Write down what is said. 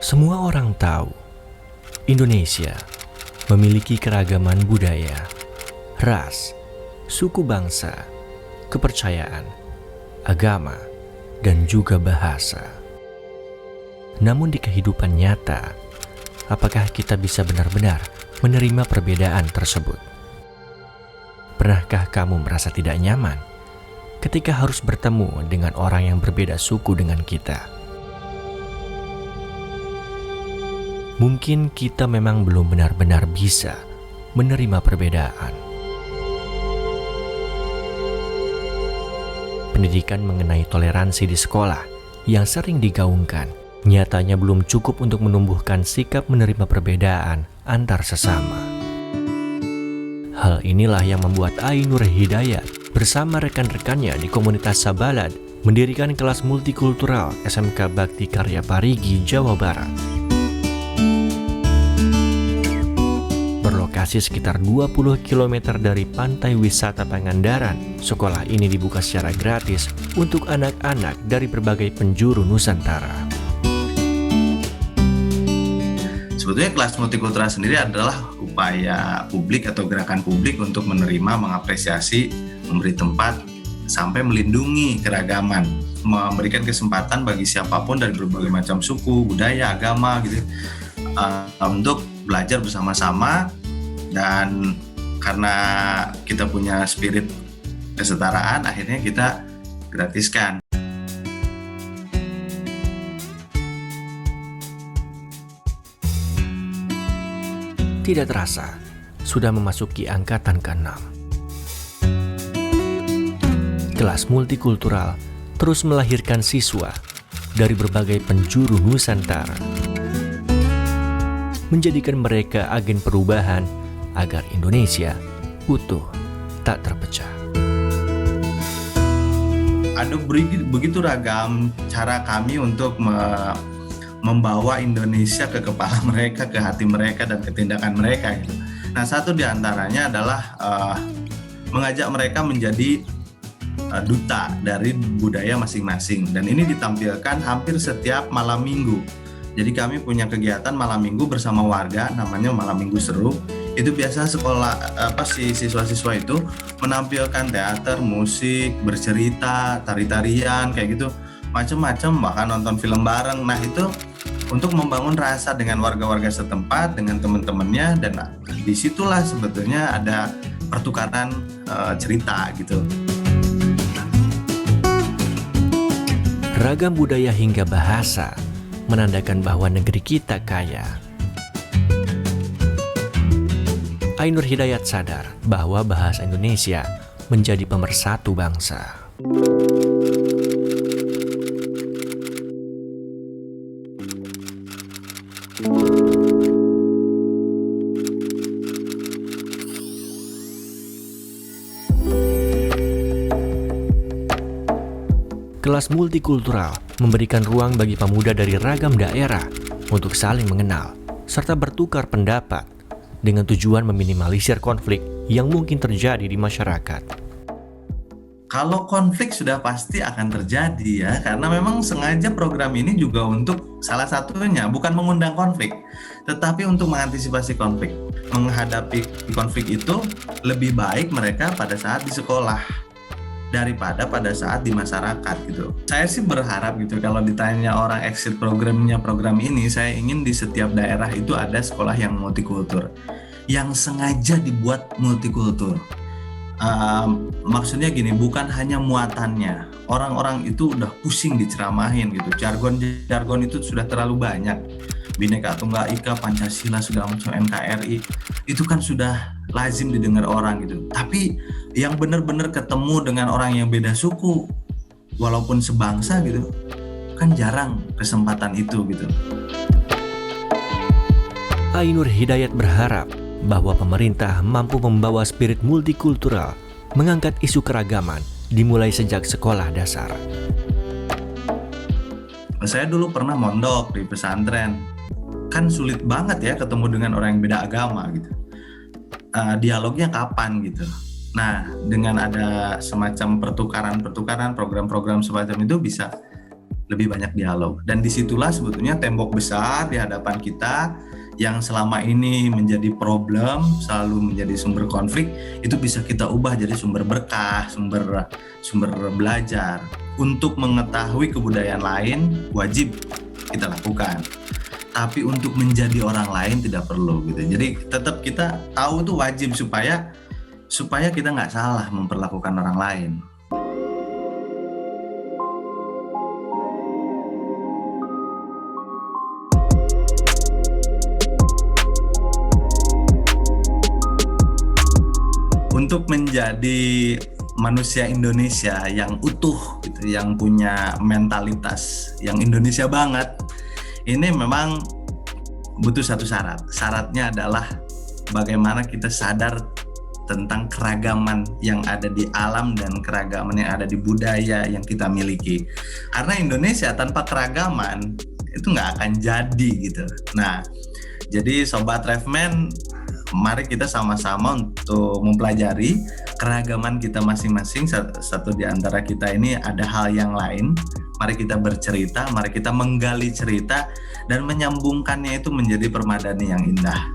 Semua orang tahu, Indonesia memiliki keragaman budaya, ras, suku bangsa, kepercayaan, agama, dan juga bahasa. Namun di kehidupan nyata, apakah kita bisa benar-benar menerima perbedaan tersebut? Pernahkah kamu merasa tidak nyaman ketika harus bertemu dengan orang yang berbeda suku dengan kita? Mungkin kita memang belum benar-benar bisa menerima perbedaan. Pendidikan mengenai toleransi di sekolah yang sering digaungkan nyatanya belum cukup untuk menumbuhkan sikap menerima perbedaan antar sesama. Hal inilah yang membuat Ainur Hidayat bersama rekan-rekannya di komunitas Sabalad mendirikan kelas multikultural SMK Bakti Karya Parigi, Jawa Barat. Berlokasi sekitar 20 km dari pantai wisata Pangandaran, sekolah ini dibuka secara gratis untuk anak-anak dari berbagai penjuru Nusantara. Sebetulnya kelas multikultural sendiri adalah upaya publik atau gerakan publik untuk menerima, mengapresiasi, memberi tempat, sampai melindungi keragaman, memberikan kesempatan bagi siapapun dari berbagai macam suku, budaya, agama gitu, untuk belajar bersama-sama. Dan karena kita punya spirit kesetaraan, akhirnya kita gratiskan. Tidak terasa, sudah memasuki angkatan ke-6. Kelas multikultural terus melahirkan siswa dari berbagai penjuru Nusantara, menjadikan mereka agen perubahan agar Indonesia utuh, tak terpecah. Ada begitu ragam cara kami untuk membawa Indonesia ke kepala mereka, ke hati mereka, dan ke tindakan mereka gitu. Nah, satu di antaranya adalah mengajak mereka menjadi duta dari budaya masing-masing, dan ini ditampilkan hampir setiap malam minggu. Jadi kami punya kegiatan malam minggu bersama warga, namanya Malam Minggu Seru. Itu biasa siswa-siswa itu menampilkan teater, musik, bercerita, tari-tarian kayak gitu, macam-macam, bahkan nonton film bareng. Nah, itu untuk membangun rasa dengan warga-warga setempat, dengan teman-temannya, dan disitulah sebetulnya ada pertukaran cerita gitu. Ragam budaya hingga bahasa menandakan bahwa negeri kita kaya. Ainur Hidayat sadar bahwa bahasa Indonesia menjadi pemersatu bangsa. Kelas multikultural memberikan ruang bagi pemuda dari ragam daerah untuk saling mengenal serta bertukar pendapat dengan tujuan meminimalisir konflik yang mungkin terjadi di masyarakat. Kalau konflik sudah pasti akan terjadi ya, karena memang sengaja program ini juga untuk salah satunya bukan mengundang konflik, tetapi untuk mengantisipasi konflik. Menghadapi konflik itu lebih baik mereka pada saat di sekolah daripada pada saat di masyarakat gitu. Saya sih berharap gitu, kalau ditanya orang exit program ini, saya ingin di setiap daerah itu ada sekolah yang multikultur, yang sengaja dibuat multikultur. Maksudnya gini, bukan hanya muatannya, orang-orang itu udah pusing diceramahin gitu, jargon itu sudah terlalu banyak, Bhinneka Tunggal Ika, Pancasila, segala macam, NKRI, itu kan sudah lazim didengar orang gitu. Tapi yang benar-benar ketemu dengan orang yang beda suku, walaupun sebangsa gitu, kan jarang kesempatan itu gitu. Ainur Hidayat berharap bahwa pemerintah mampu membawa spirit multikultural, mengangkat isu keragaman dimulai sejak sekolah dasar. Saya dulu pernah mondok di pesantren, kan sulit banget ya ketemu dengan orang yang beda agama gitu. Dialognya kapan gitu. Nah, dengan ada semacam pertukaran program-program semacam itu bisa lebih banyak dialog. Dan disitulah sebetulnya tembok besar di hadapan kita yang selama ini menjadi problem, selalu menjadi sumber konflik, itu bisa kita ubah jadi sumber berkah, sumber belajar. Untuk mengetahui kebudayaan lain wajib kita lakukan, tapi untuk menjadi orang lain tidak perlu gitu. Jadi tetap kita tahu itu wajib supaya kita nggak salah memperlakukan orang lain. Untuk menjadi manusia Indonesia yang utuh gitu, yang punya mentalitas yang Indonesia banget, ini memang butuh satu syarat. Syaratnya adalah bagaimana kita sadar tentang keragaman yang ada di alam dan keragaman yang ada di budaya yang kita miliki. Karena Indonesia tanpa keragaman itu nggak akan jadi gitu. Nah, jadi Sobat Refman, mari kita sama-sama untuk mempelajari keragaman kita masing-masing. Satu di antara kita ini ada hal yang lain. Mari kita bercerita, mari kita menggali cerita dan menyambungkannya itu menjadi permadani yang indah.